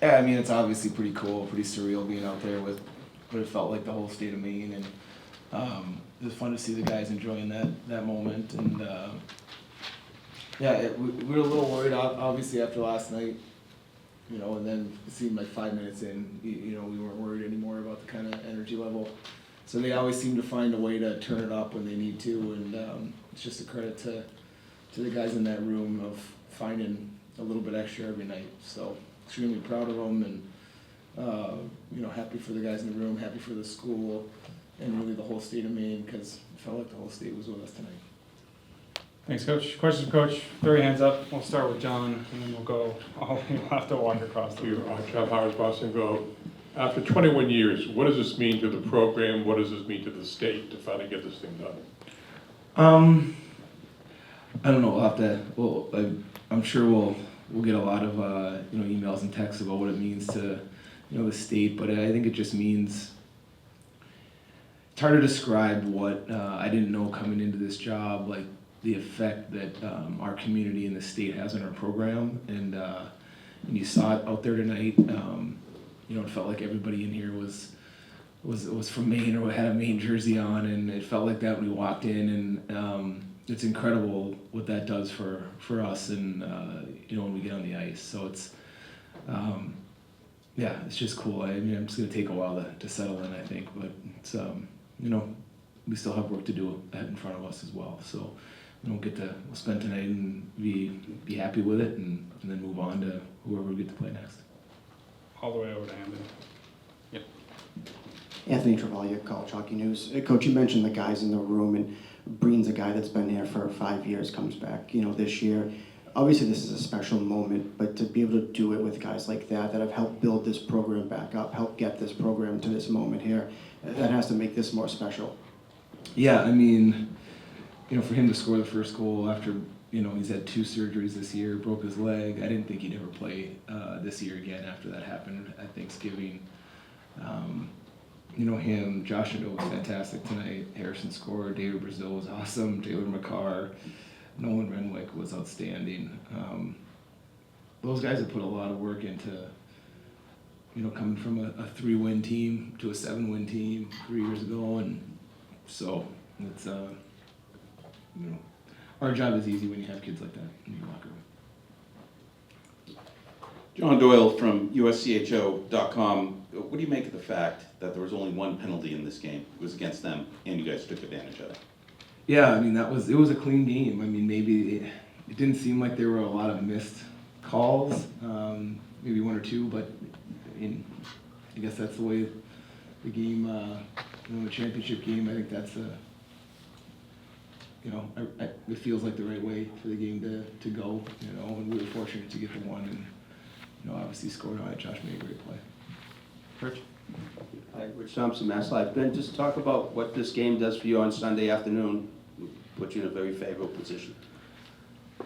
Yeah, I mean, it's obviously pretty cool, pretty surreal being out there with what it felt like the whole state of Maine, and it was fun to see the guys enjoying that moment. And yeah, we were a little worried, obviously, after last night, and then it seemed like 5 minutes in, we weren't worried anymore about the kind of energy level. So they always seem to find a way to turn it up when they need to, and it's just a credit to the guys in that room of finding a little bit extra every night. So extremely proud of them, and happy for the guys in the room, happy for the school, and really the whole state of Maine, because it felt like the whole state was with us tonight. Thanks, Coach. Questions, Coach? Throw your hands up. We'll start with John, and then we'll go. You'll have to walk across the room. John Howard, Boston Globe. After 21 years, what does this mean to the program? What does this mean to the state to finally get this thing done? I don't know. We'll have to. Well, I'm sure we'll get a lot of emails and texts about what it means to the state, but I think it just means it's hard to describe what I didn't know coming into this job, like the effect that our community and the state has on our program, and you saw it out there tonight. It felt like everybody in here was from Maine or had a Maine jersey on, and it felt like that when we walked in, and it's incredible what that does for us, and when we get on the ice. So it's it's just cool. I mean, I'm just gonna take a while to settle in, I think, but it's we still have work to do ahead in front of us as well. So we'll spend tonight and be happy with it, and then move on to whoever we get to play next. All the way over to Anthony. Yep. Anthony Travaglia, College Hockey News. Coach, you mentioned the guys in the room, and Breen's a guy that's been here for 5 years, comes back, this year. Obviously, this is a special moment, but to be able to do it with guys like that have helped build this program back up, help get this program to this moment here, that has to make this more special. Yeah, I mean, for him to score the first goal after, he's had 2 surgeries this year, broke his leg. I didn't think he'd ever play this year again after that happened at Thanksgiving. Him, Josh Nadeau was fantastic tonight. Harrison scored. David Brazil was awesome. Taylor McCarr, Nolan Renwick was outstanding. Those guys have put a lot of work into, coming from a 3-win team to a 7-win team 3 years ago, and so it's our job is easy when you have kids like that in your locker room. John Doyle from USCHO.com. What do you make of the fact that there was only one penalty in this game? It was against them, and you guys took advantage of it. Yeah, I mean, it was a clean game. I mean, maybe it didn't seem like there were a lot of missed calls, maybe 1 or 2, but I guess that's the way the game, the championship game. I think that's it feels like the right way for the game to go. And we were fortunate to get the one, and obviously scored on it. Josh made a great play. Rich? Hi, Rich Thompson, Mass Live. Ben, just talk about what this game does for you on Sunday afternoon. Put you in a very favorable position.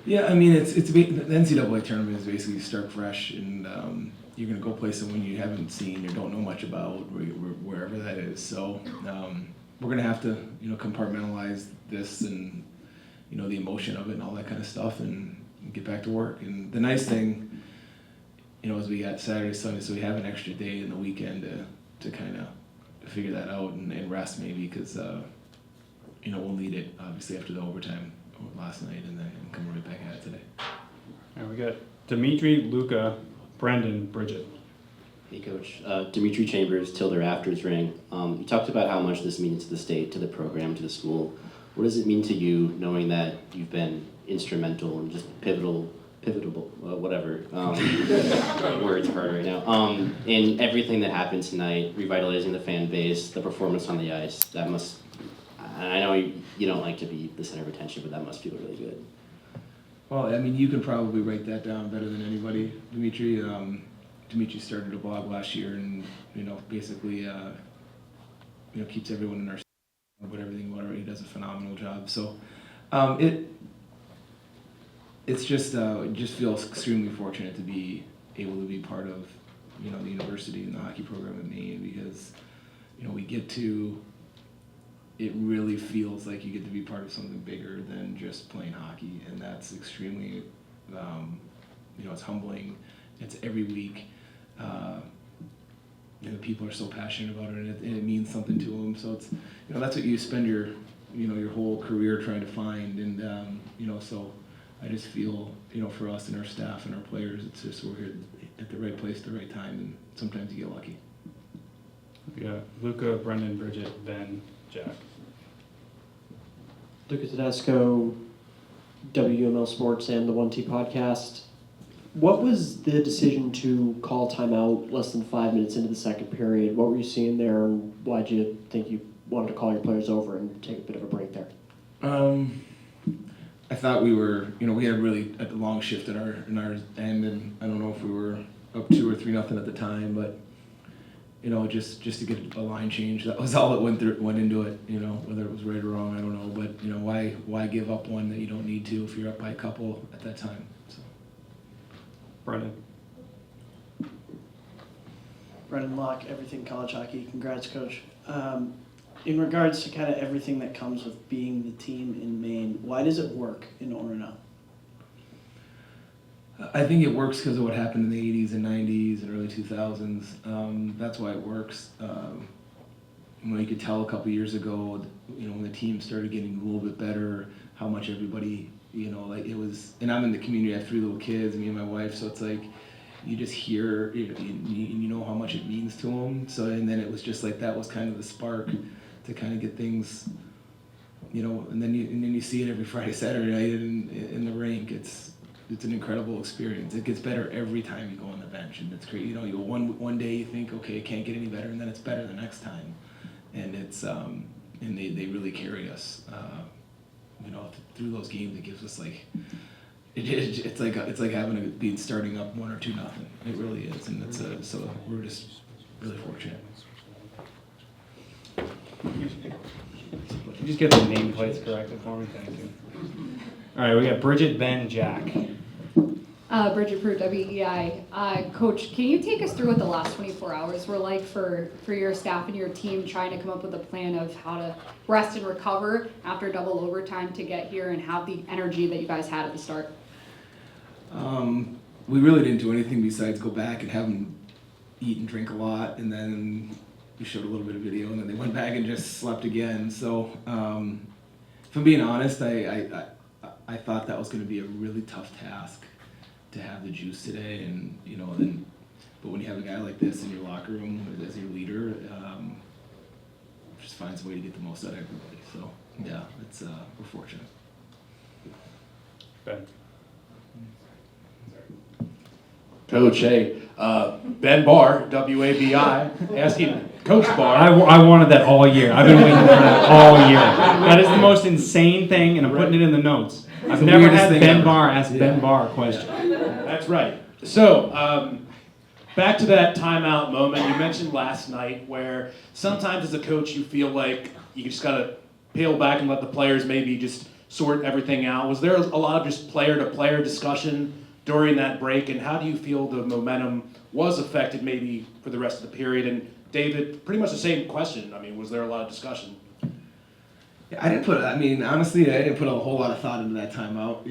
Yeah, I mean, it's the NCAA tournament is basically start fresh, and you're gonna go play someone you haven't seen or don't know much about, wherever that is. So we're gonna have to compartmentalize this and the emotion of it and all that kind of stuff, and get back to work. And the nice thing, is we got Saturday, Sunday, so we have an extra day in the weekend to kind of figure that out and rest maybe, because we'll need it obviously after the overtime last night, and then come right back at it today. All right, we got Dimitri, Luca, Brendan, Bridget. Hey, Coach. Dimitri Chambers, till their afters ring. You talked about how much this means to the state, to the program, to the school. What does it mean to you, knowing that you've been instrumental and just pivotal, whatever words are hard right now, in everything that happened tonight, revitalizing the fan base, the performance on the ice? That must, I know you don't like to be the center of attention, but that must feel really good. Well, I mean, you can probably write that down better than anybody, Dimitri. Dimitri started a blog last year, and basically keeps everyone in our about everything about it. He does a phenomenal job. So it's just feels extremely fortunate to be able to be part of the university and the hockey program in Maine, because we get to. It really feels like you get to be part of something bigger than just playing hockey, and that's extremely, it's humbling. It's every week. people are so passionate about it, and it means something to them. So it's, that's what you spend your, your whole career trying to find, and so I just feel, for us and our staff and our players, it's just we're here at the right place at the right time, and sometimes you get lucky. Yeah, Luca, Brendan, Bridget, Ben, Jack. Luca Tedesco, WML Sports and the 1T podcast. What was the decision to call timeout less than 5 minutes into the second period? What were you seeing there, and why'd you think you wanted to call your players over and take a bit of a break there? I thought we were, we had really a long shift in our end, and I don't know if we were up 2 or 3-0 at the time, but just to get a line change, that was all that went into it. Whether it was right or wrong, I don't know, but why give up one that you don't need to if you're up by a couple at that time? So. Brendan. Brendan Locke, Everything College Hockey. Congrats, Coach. In regards to kind of everything that comes with being the team in Maine, why does it work in Orono? I think it works because of what happened in the 80s and 90s and early 2000s. That's why it works. You could tell a couple years ago, when the team started getting a little bit better, how much everybody, it was, and I'm in the community, I have 3 little kids, me and my wife, so it's like, you just hear, you know how much it means to them. So, and then it was just like, that was kind of the spark to kind of get things, and then you see it every Friday, Saturday night in the rink. It's an incredible experience. It gets better every time you go on the bench, and it's great. You one day you think, okay, it can't get any better, and then it's better the next time. And it's and they really carry us, through those games. It gives us like, it's like having being starting up 1 or 2-0. It really is, and it's so we're just really fortunate. Could you just get the nameplates corrected for me? Thank you. All right, we got Bridget, Ben, Jack. Bridget Prue, WEI. Coach, can you take us through what the last 24 hours were like for your staff and your team trying to come up with a plan of how to rest and recover after double overtime to get here and have the energy that you guys had at the start? We really didn't do anything besides go back and have them eat and drink a lot, and then we showed a little bit of video, and then they went back and just slept again. So, if I'm being honest, I thought that was going to be a really tough task to have the juice today, and but when you have a guy like this in your locker room as your leader, just finds a way to get the most out of everybody. So yeah, it's we're fortunate. Ben. Coach, hey, Ben Barr, WABI, asking Coach Barr. I wanted that all year. I've been waiting for that all year. That is the most insane thing, and I'm putting it in the notes. I've never had Ben Barr ask Ben Barr a question. That's right. So, back to that timeout moment you mentioned last night, where sometimes as a coach you feel like you just got to peel back and let the players maybe just sort everything out. Was there a lot of just player-to-player discussion during that break, and how do you feel the momentum was affected maybe for the rest of the period? And David, pretty much the same question. I mean, was there a lot of discussion? Yeah, honestly, I didn't put a whole lot of thought into that timeout.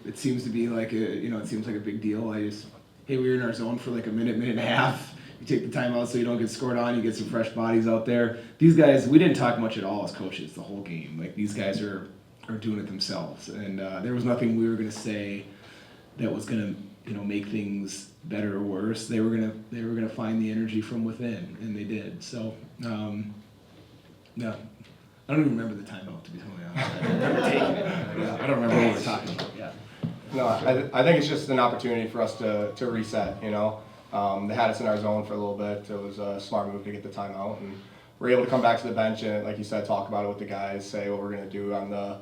It seems to be like it seems like a big deal. We were in our zone for like a minute and a half. You take the timeout so you don't get scored on. You get some fresh bodies out there. These guys, we didn't talk much at all as coaches the whole game. Like, these guys are doing it themselves, and there was nothing we were going to say that was going to make things better or worse. They were gonna find the energy from within, and they did. So yeah, I don't even remember the timeout, to be totally honest. I don't remember taking it. I don't remember what we were talking about. Yeah. No, I think it's just an opportunity for us to reset. They had us in our zone for a little bit. It was a smart move to get the timeout, and we're able to come back to the bench and, like you said, talk about it with the guys, say what we're going to do on the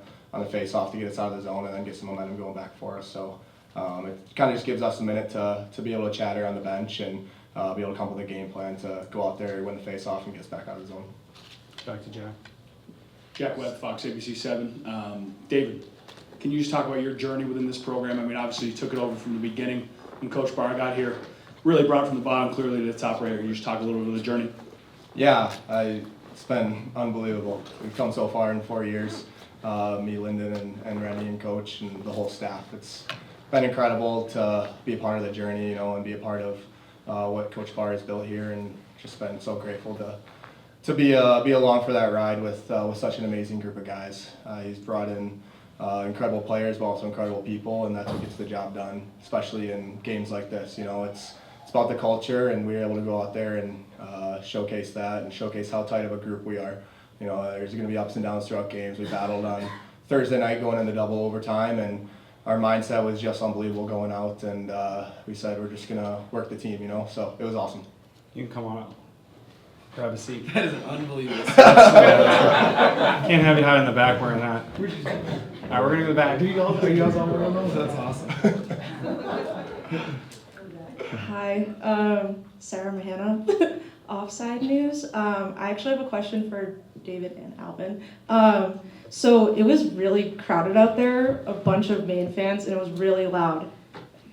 face-off to get us out of the zone, and then get some momentum going back for us. So it kind of just gives us a minute to be able to chatter on the bench and be able to come up with a game plan to go out there, win the face-off, and get us back out of the zone. Back to Jack. Jack Webb, Fox ABC 7. David, can you just talk about your journey within this program? I mean, obviously you took it over from the beginning when Coach Barr got here. Really brought it from the bottom clearly to the top right here. Can you just talk a little bit of the journey? Yeah, it's been unbelievable. We've come so far in 4 years. Me, Lyndon, and Rennie, and Coach, and the whole staff. It's been incredible to be a part of the journey, and be a part of what Coach Barr has built here, and just been so grateful to be along for that ride with such an amazing group of guys. He's brought in incredible players, but also incredible people, and that's what gets the job done, especially in games like this. You know, it's about the culture, and we were able to go out there and showcase that and showcase how tight of a group we are. You know, there's going to be ups and downs throughout games. We battled on Thursday night going into double overtime, and our mindset was just unbelievable going out, and we said we're just going to work the team, you know, so it was awesome. You can come on up. Grab a seat. That is an unbelievable. Can't have you hide in the back wearing that. All right, we're gonna go to the back. Are you guys all wearing those? That's awesome. Hi, Sarah Mahana, Offside News. I actually have a question for David and Alvin. So it was really crowded out there, a bunch of Maine fans, and it was really loud.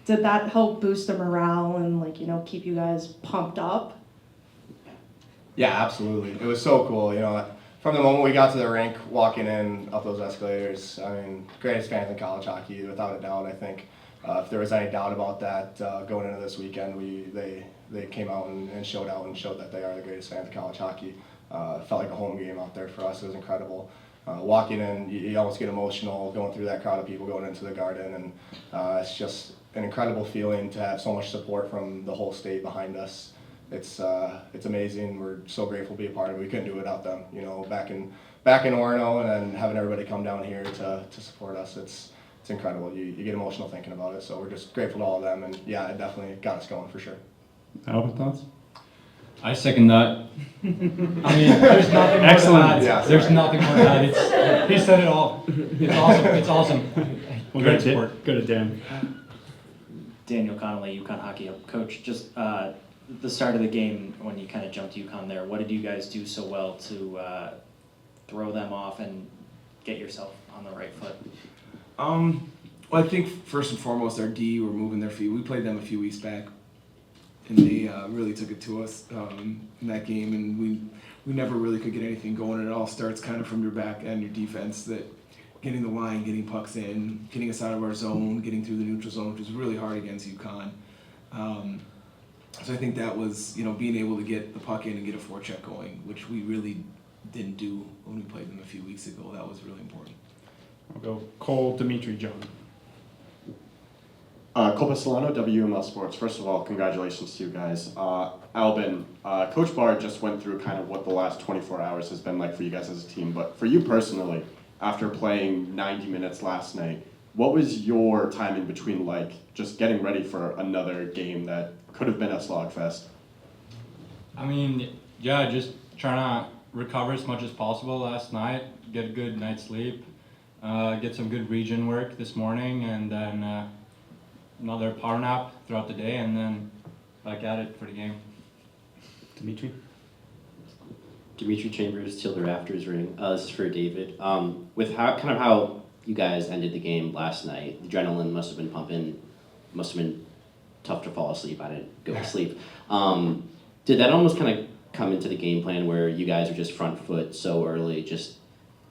Did that help boost the morale and, like, you know, keep you guys pumped up? Yeah, absolutely. It was so cool. You know, from the moment we got to the rink, walking in up those escalators, I mean, greatest fans in college hockey, without a doubt. I think if there was any doubt about that going into this weekend, they came out and showed that they are the greatest fans in college hockey. It felt like a home game out there for us. It was incredible. Walking in, you almost get emotional going through that crowd of people going into the Garden, and it's just an incredible feeling to have so much support from the whole state behind us. It's amazing. We're so grateful to be a part of it. We couldn't do it without them. You know, back in Orono, and then having everybody come down here to support us, it's incredible. You get emotional thinking about it. So we're just grateful to all of them, and yeah, it definitely got us going for sure. Alvin, thoughts? I second that. I mean, there's nothing more Excellent. to add. There's nothing more to add. He said it all. It's awesome. It's awesome. We'll go to Dan. Daniel Connolly, UConn Hockey Hub. Coach, just the start of the game, when you kind of jumped UConn there, what did you guys do so well to throw them off and get yourself on the right foot? Well, I think first and foremost, our D were moving their feet. We played them a few weeks back, and they really took it to us in that game, and we never really could get anything going. And it all starts kind of from your back and your defense, that getting the line, getting pucks in, getting us out of our zone, getting through the neutral zone, which was really hard against UConn. So I think that was, you know, being able to get the puck in and get a forecheck going, which we really didn't do when we played them a few weeks ago. That was really important. We'll go Cole, Dimitri, John. Cole Pasolano, WML Sports. First of all, congratulations to you guys. Albin, Coach Barr just went through kind of what the last 24 hours has been like for you guys as a team, but for you personally, after playing 90 minutes last night, what was your time in between like, just getting ready for another game that could have been a slogfest? I mean, yeah, just trying to recover as much as possible last night, get a good night's sleep, get some good region work this morning, and then another power nap throughout the day, and then back at it for the game. Dimitri? Dimitri Chambers, Till the Rafters Ring. This is for David. With how you guys ended the game last night, the adrenaline must have been pumping, must have been tough to fall asleep. I didn't go to sleep. Did that almost kind of come into the game plan where you guys were just front foot so early, just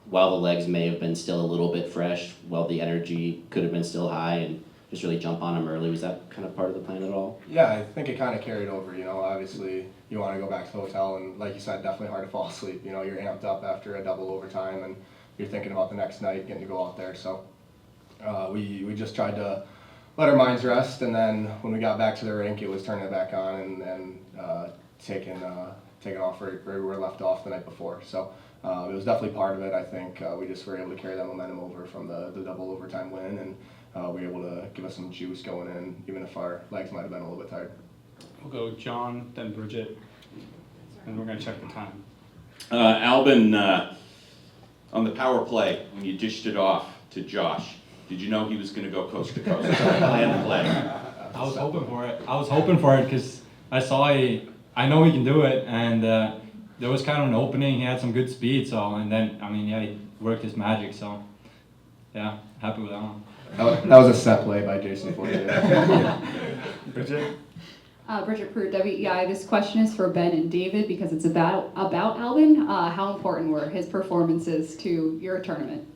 while the legs may have been still a little bit fresh, while the energy could have been still high, and just really jump on them early? Was that kind of part of the plan at all? Yeah, I think it kind of carried over. You know, obviously you want to go back to the hotel, and like you said, definitely hard to fall asleep. You know, you're amped up after a double overtime, and you're thinking about the next night, getting to go out there. So we just tried to let our minds rest, and then when we got back to the rink, it was turning it back on and taking off where we were left off the night before. So it was definitely part of it. I think we just were able to carry that momentum over from the double overtime win, and we were able to give us some juice going in, even if our legs might have been a little bit tired. We'll go John, then Bridget, and we're going to check the time. Albin, on the power play, when you dished it off to Josh, did you know he was going to go coast to coast? Plan the play. I was hoping for it because I know he can do it, and there was kind of an opening. He had some good speed, and then he worked his magic. So yeah, happy with that one. That was a set play by Jason Fortier. Bridget? Bridget Pruitt, WEI. This question is for Ben and David because it's about Albin. How important were his performances to your tournament?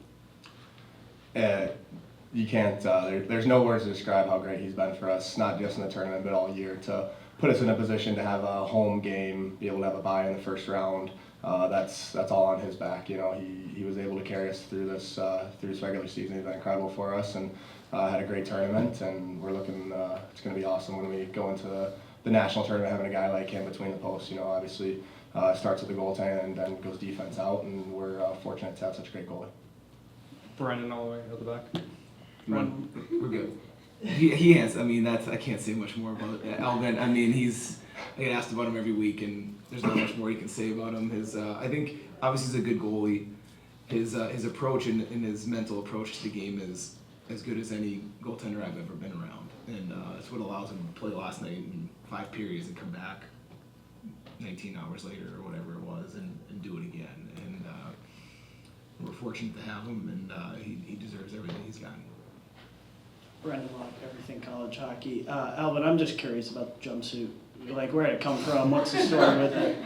You can't, there's no words to describe how great he's been for us, not just in the tournament, but all year. To put us in a position to have a home game, be able to have a bye in the first round. That's all on his back. You know, he was able to carry us through this regular season. He's been incredible for us, and had a great tournament. And we're looking. It's going to be awesome when we go into the national tournament, having a guy like him between the posts. You know, obviously starts with the goaltender and then goes defense out, and we're fortunate to have such a great goalie. Brendan all the way at the back. We're good. He has. I mean, I can't say much more about Alvin. I mean, I get asked about him every week, and there's not much more you can say about him. I think obviously he's a good goalie. His approach and his mental approach to the game is as good as any goaltender I've ever been around, and that's what allows him to play last night in 5 periods and come back 19 hours later or whatever it was and do it again. And we're fortunate to have him, and he deserves everything he's gotten. Brendan Locke, Everything College Hockey. Alvin, I'm just curious about the jumpsuit. Like, where did it come from? What's the story with it?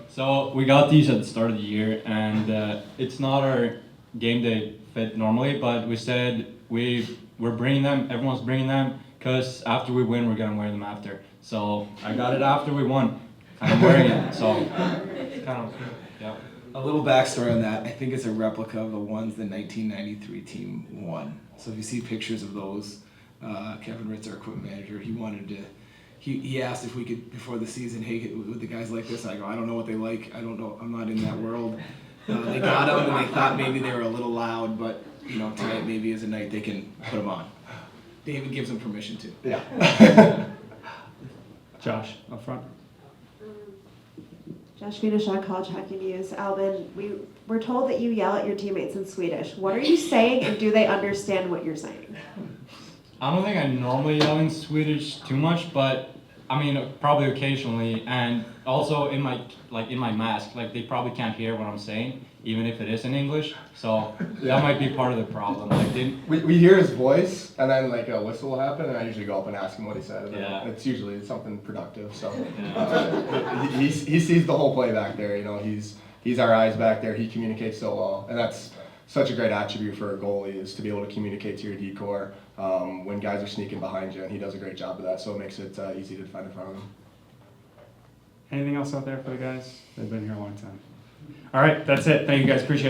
So we got these at the start of the year, and it's not our game day fit normally, but we said we're bringing them, everyone's bringing them, because after we win, we're going to wear them after. So I got it after we won, and I'm wearing it, so it's kind of, yeah. A little backstory on that. I think it's a replica of the ones the 1993 team won. So if you see pictures of those, Kevin Ritz, our equipment manager, he wanted to. He asked if we could, before the season, hey, would the guys like this? I go, I don't know what they like. I don't know. I'm not in that world. They got them, and they thought maybe they were a little loud, but you know, tonight maybe is a night they can put them on. David gives them permission to. Yeah. Josh, up front. Josh Vinashak, College Hockey News. Alvin, we were told that you yell at your teammates in Swedish. What are you saying, and do they understand what you're saying? I don't think I normally yell in Swedish too much, but I mean, probably occasionally, and also in my mask, like they probably can't hear what I'm saying, even if it is in English. So that might be part of the problem. Like we hear his voice, and then like a whistle will happen, and I usually go up and ask him what he said. And yeah. It's usually something productive. So he sees the whole play back there. You know, he's our eyes back there. He communicates so well, and that's such a great attribute for a goalie, is to be able to communicate to your D-core when guys are sneaking behind you, and he does a great job of that. So it makes it easy to defend in front of him. Anything else out there for the guys? They've been here a long time. All right, that's it. Thank you guys. Appreciate it.